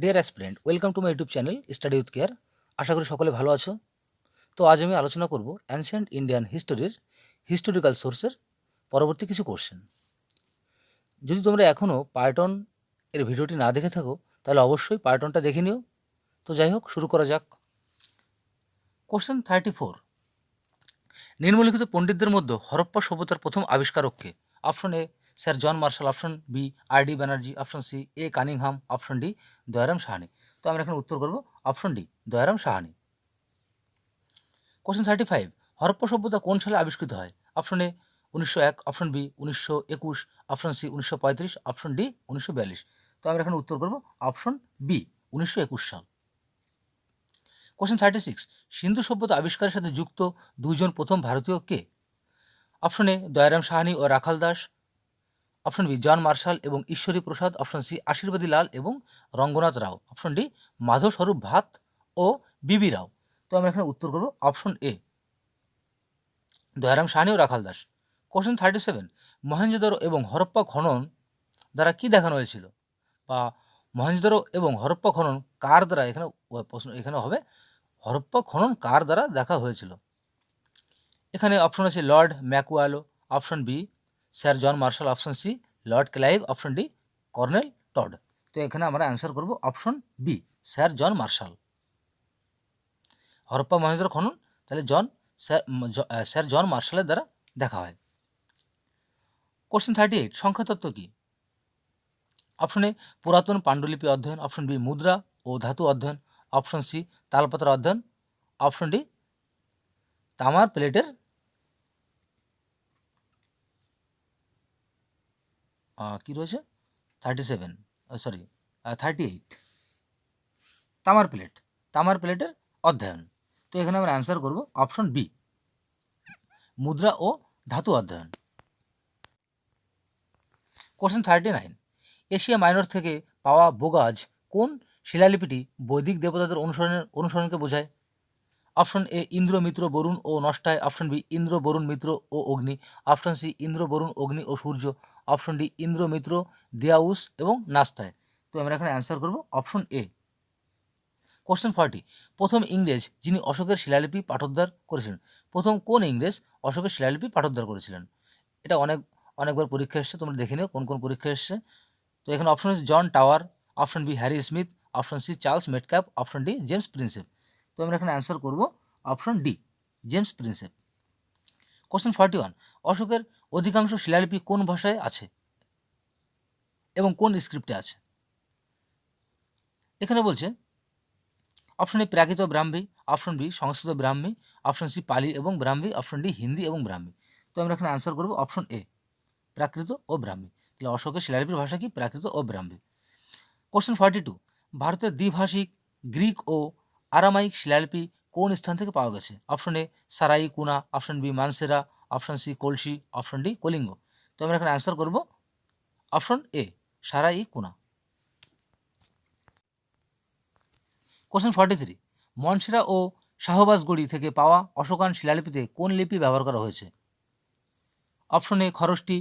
Deer aspirant, welcome to my YouTube channel study with care. আশা করি সকলে ভালো আছো। তো আজ আমি আলোচনা করব অ্যানশিয়েন্ট ইন্ডিয়ান হিস্টোরির হিস্টোরিক্যাল সোর্সের পরবর্তী কিছু কোশ্চেন। যদি তোমরা এখনও পার্ট 1 এর ভিডিওটি না দেখে থাকো তাহলে অবশ্যই পার্ট 1টা দেখে নিও। তো যাই হোক, শুরু করা যাক। কোশ্চেন 34, নিম্নলিখিত পণ্ডিতদের মধ্যে হরপ্পা সভ্যতার প্রথম আবিষ্কারককে? Option A sir John Marshall, option B R D. Banerjee, option C A Cunningham, option D Dayaram Sahni. তো আমরা এখানে উত্তর করব option D Dayaram Sahni. Question 35, Harappa সভ্যতা কোন সালে আবিষ্কৃত হয়? Option A 1901, option B 1921, option C 1935, option D 1942। তো আমরা এখানে উত্তর করব অপশন বি 1921 সাল। কোশ্চেন 36, সিন্ধু সভ্যতা আবিষ্কারের সাথে যুক্ত দুইজন প্রথম ভারতীয় কে? অপশন এ দয়ারাম সাহানি ও Rakhal Das, option B John Marshall এবং ঈশ্বরী প্রসাদ, অপশন সি আশীর্বাদী লাল এবং রঙ্গনাথ রাও, অপশন ডি মাধব স্বরূপ ভাত ও বিবি রাও। তো আমরা এখানে উত্তর করব অপশন এ দয়ারাম সাহানি ও রাখাল দাস। কোশ্চেন 37, মহেঞ্জোদারো এবং হরপ্পা খনন দ্বারা কি দেখানো হয়েছিল? বা মহেঞ্জোদারো এবং হরপ্পা খনন কার দ্বারা, এখানে প্রশ্ন এখানে হবে হরপ্পা খনন কার দ্বারা দেখা হয়েছিল? এখানে অপশন আছে Lord Macaulay, option B sir John Marshall, option C Lord Clive, option D Colonel Tod. তো এখানে আমরা অ্যান্সার করব option B sir John Marshall. Harappa Mohenjodaro খনন তাহলে স্যার জন মার্শালের দ্বারা দেখা হয়। কোশ্চেন 38, সংখ্যাতত্ত্ব কি? অপশন এ পুরাতন পাণ্ডুলিপি অধ্যয়ন, অপশন বি মুদ্রা ও ধাতু অধ্যয়ন, অপশন সি তালপাতার অধ্যয়ন, অপশন ডি তামার প্লেটের কি রয়েছে 38 তামার প্লেটের অধ্যয়ন। তো এখানে আমরা অ্যান্সার করব অপশন বি মুদ্রা ও ধাতু অধ্যয়ন। কোশ্চেন 39, এশিয়া মাইনর থেকে পাওয়া বোগাজ কোন শিলালিপিটি বৈদিক দেবতাদের অনুসরণকে বোঝায়? অপশন এ ইন্দ্র, মিত্র, বরুণ ও নষ্টায়, অপশন বি ইন্দ্র, বরুণ, মিত্র ও অগ্নি, অপশন সি ইন্দ্র, বরুণ, অগ্নি ও সূর্য, অপশন ডি ইন্দ্র, মিত্র, দিয়াউস এবং নাস্তায়। তো আমরা এখানে অ্যান্সার করব অপশন এ। কোশ্চেন 40, প্রথম ইংরেজ যিনি অশোকের শিলালিপি পাঠোদ্ধার করেছিলেন? প্রথম কোন ইংরেজ অশোকের শিলালিপি পাঠোদ্ধার করেছিলেন? এটা অনেকবার পরীক্ষা এসছে, তোমরা দেখে নিও কোন কোন পরীক্ষা এসছে। তো এখানে অপশন হচ্ছে John Tower, option B Harry Smith, option C Charles Metcalfe, option D James Prinsep. তো আমরা এখানে অ্যান্সার করব option D James Prinsep. Question 41, অশোকের অধিকাংশ শিলালিপি কোন ভাষায় আছে এবং কোন স্ক্রিপ্টে আছে? এখানে বলছে option A Prakrit Brahmi, option B Sanskrit Brahmi, option C Pali এবং ব্রাহ্মী, অপশন ডি হিন্দি এবং ব্রাহ্মী। তো আমরা এখানে অ্যান্সার করব অপশন এ প্রাকৃত ও ব্রাহ্মী। তাহলে অশোকের শিলালিপির ভাষা কি? প্রাকৃত ও ব্রাহ্মী। কোশ্চেন 42, ভারতের দ্বিভাষিক গ্রিক ও আরামাইক শিলালিপি কোন স্থান থেকে পাওয়া গেছে? অপশন এ সারাই কুনা, অপশন বি মানসেরা, অপশন সি কলসি, অপশন ডি কলিঙ্গ। তো আমরা এখানে অ্যান্সার করব অপশন এ সারাই কুনা। কোশ্চেন 43, মনসেরা ও শাহবাজগড়ি থেকে পাওয়া অশোকান শিলালিপিতে কোন লিপি ব্যবহার করা হয়েছে? Option A Kharosthi,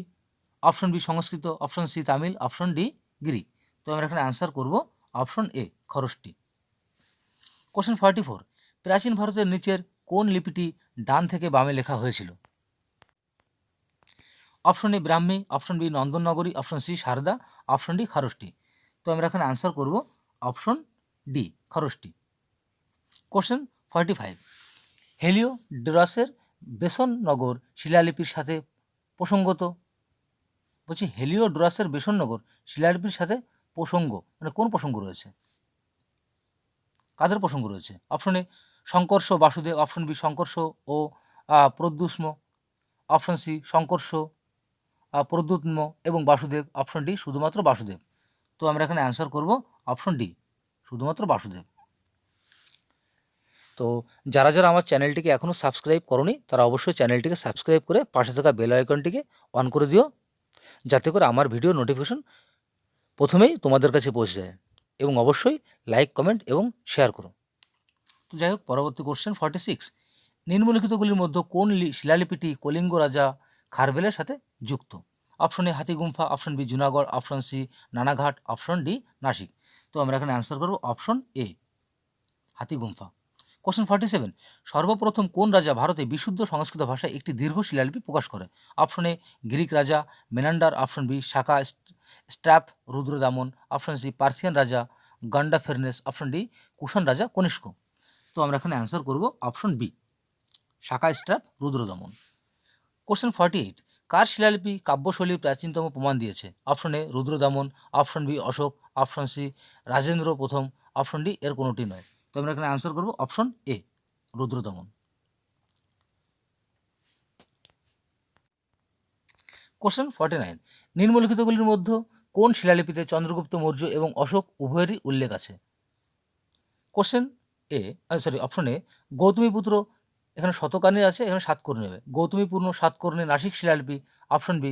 option B Sanskrit, option C Tamil, option D Greek. তো আমরা এখানে অ্যান্সার করব অপশন এ খরষ্টি। কোশ্চেন 44, প্রাচীন ভারতের নিচের কোন লিপিটি ডান থেকে বামে লেখা হয়েছিল? Option A Brahmi, option B Nandinagari, option C Sharada, option D Kharosthi. তো আমরা এখানে অ্যান্সার করব অপশন ডি খরষ্টি। কোশ্চেন 45, হেলিওডোরাসের বেসননগর শিলালিপির সাথে প্রসঙ্গত, বলছি হেলিওডোরাসের বেসননগর শিলালিপির সাথে প্রসঙ্গ মানে কোন প্রসঙ্গ রয়েছে? কাদের প্রসঙ্গ রয়েছে? Option A Sankarshana Vasudeva, option B Sankarshana ও প্রদ্যুৎম, অপশন সি শঙ্কর্ষ, প্রদ্যুৎম এবং বাসুদেব, অপশন ডি শুধুমাত্র বাসুদেব। তো আমরা এখানে অ্যান্সার করব অপশন ডি শুধুমাত্র বাসুদেব। তো যারা যারা আমার চ্যানেলটিকে এখনও সাবস্ক্রাইব করোনি তারা অবশ্যই চ্যানেলটিকে সাবস্ক্রাইব করে পাশে থাকা বেল আইকনটিকে অন করে দিও, যাতে করে আমার ভিডিও নোটিফিকেশন প্রথমেই তোমাদের কাছে পৌঁছে যায়। এবং অবশ্যই লাইক, কমেন্ট এবং শেয়ার করো। তো যাই হোক, পরবর্তী কোশ্চেন 46, নিম্নলিখিতগুলির মধ্যে কোন শিলালিপিটি কলিঙ্গ রাজা খারবেলের সাথে যুক্ত? Option A Hathigumpha, option B Junagadh, option C Naneghat, option D Nashik. তো আমরা এখানে অ্যান্সার করব অপশন এ, হাতিগুম্ফা। কোশ্চেন 47, সর্বপ্রথম কোন রাজা ভারতে বিশুদ্ধ সংস্কৃত ভাষায় একটি দীর্ঘ শিলালিপি প্রকাশ করে? অপশন এ গ্রিক রাজা Menander, option B Shaka satrap Rudradaman, option C Persian রাজা গান্ডাফেরনেস, অপশন ডি কুষাণ রাজা কনিষ্ক। তো আমরা এখানে অ্যান্সার করব option B, Shaka satrap Rudradaman. Question 48, কার শিলালিপি কাব্যশৈলীর প্রাচীনতম প্রমাণ দিয়েছে? Option A Rudradaman, option B Ashoka, option C Rajendra প্রথম, অপশন ডি এর কোনোটি নয়। তো আমরা এখানে অ্যান্সার করব অপশন এ, রুদ্রদমন। কোশ্চেন 49, নিম্নলিখিতগুলির মধ্যে কোন শিলালিপিতে চন্দ্রগুপ্ত মৌর্য এবং অশোক উভয়েরই উল্লেখ আছে? Question a, option A Gautamiputra, এখানে শতকানি আছে, এখানে সাতকর্ণী হবে, গৌতমীপূর্ণ সাতকর্ণী নাসিক শিলালিপি, অপশন বি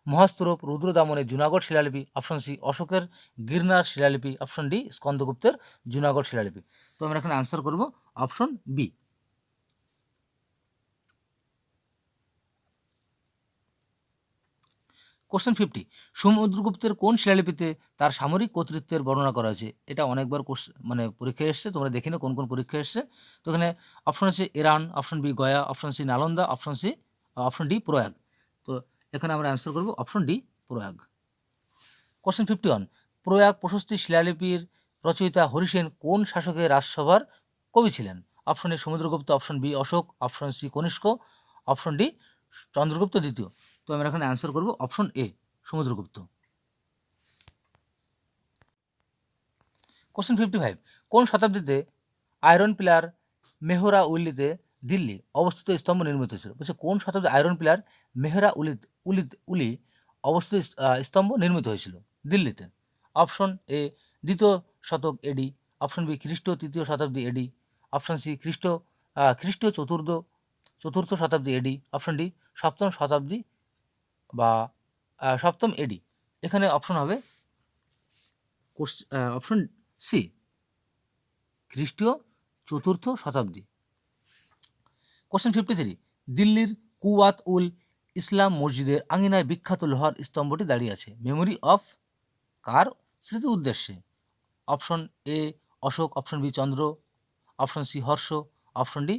মহাস্তরূপ রুদ্রদামনের জুনাগড় শিলালিপি, অপশন সি অশোকের গিরনার শিলালিপি, অপশন ডি স্কন্দগুপ্তের জুনাগড় শিলালিপি। তো আমরা এখানে আনসার করব অপশন বি। কোশ্চেন 50, সমুদ্রগুপ্তের কোন শিলালিপিতে তার সামরিক কর্তৃত্বের বর্ণনা করা হয়েছে? এটা অনেকবার মানে পরীক্ষায় এসছে, তোমরা দেখে নাও কোন কোন পরীক্ষায় এসছে। তো এখানে অপশন আছে Iran, option B Gaya, option C Nalanda, option D Prayag. তো এখানে আমরা অ্যান্সার করব option D Prayag. Question 51, Prayag প্রশস্তি শিলালিপির রচয়িতা হরিসেন কোন শাসকের রাজসভার কবি ছিলেন? Option A Samudragupta, option B Ashoka, option C Kanishka, option D Chandragupta দ্বিতীয়। তো আমরা এখানে অ্যান্সার করব অপশন এ, সমুদ্রগুপ্ত। কোশ্চেন 55, কোন শতাব্দীতে আয়রন পিলার মেহরা উল্লিতে দিল্লি অবস্থিত স্তম্ভ নির্মিত হয়েছিল? বলছে কোন শতাব্দী আয়রন পিলার মেহরা উলি অবস্থিত স্তম্ভ নির্মিত হয়েছিল দিল্লিতে? অপশন এ দ্বিতীয় শতক এডি, অপশন বি খ্রিস্টীয় তৃতীয় শতাব্দী এডি, অপশন সি খ্রিস্টীয় চতুর্থ শতাব্দী এডি, অপশন ডি সপ্তম শতাব্দী বা সপ্তম এডি। এখানে অপশন হবে অপশন সি, খ্রিস্টীয় চতুর্থ শতাব্দী। কোশ্চেন 53, দিল্লির কুওয়াত উল ইসলাম মসজিদের আঙিনায় বিখ্যাত লোহার স্তম্ভটি দাঁড়িয়ে আছে মেমোরি অফ কার স্মৃতি উদ্দেশ্যে? Option A Ashoka, option B Chandra, option C Harsha, option D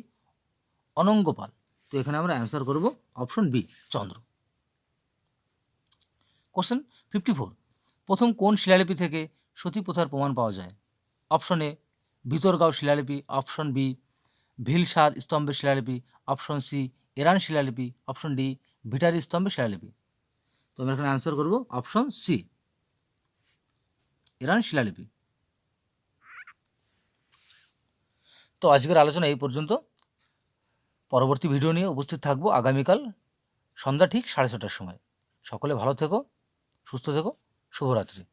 Anangpal. তো এখানে আমরা অ্যান্সার করব অপশন বি চন্দ্র। কোশ্চেন 54, প্রথম কোন শিলালিপি থেকে সতী প্রথার প্রমাণ পাওয়া যায়? অপশন এ ভিতরগাঁও শিলালিপি, অপশন বি ভিলসাদ স্তম্ভের শিলালিপি, অপশন সি ইরান শিলালিপি, অপশন ডি ভিটারি স্তম্ভের শিলালিপি। তো আমরা এখানে অ্যান্সার করব অপশন সি, ইরান শিলালিপি। তো আজকের আলোচনা এই পর্যন্ত। পরবর্তী ভিডিও নিয়ে উপস্থিত থাকবো আগামীকাল সন্ধ্যা ঠিক 6:30টার সময়। সকলে ভালো থেকো, সুস্থ থেকো, শুভরাত্রি।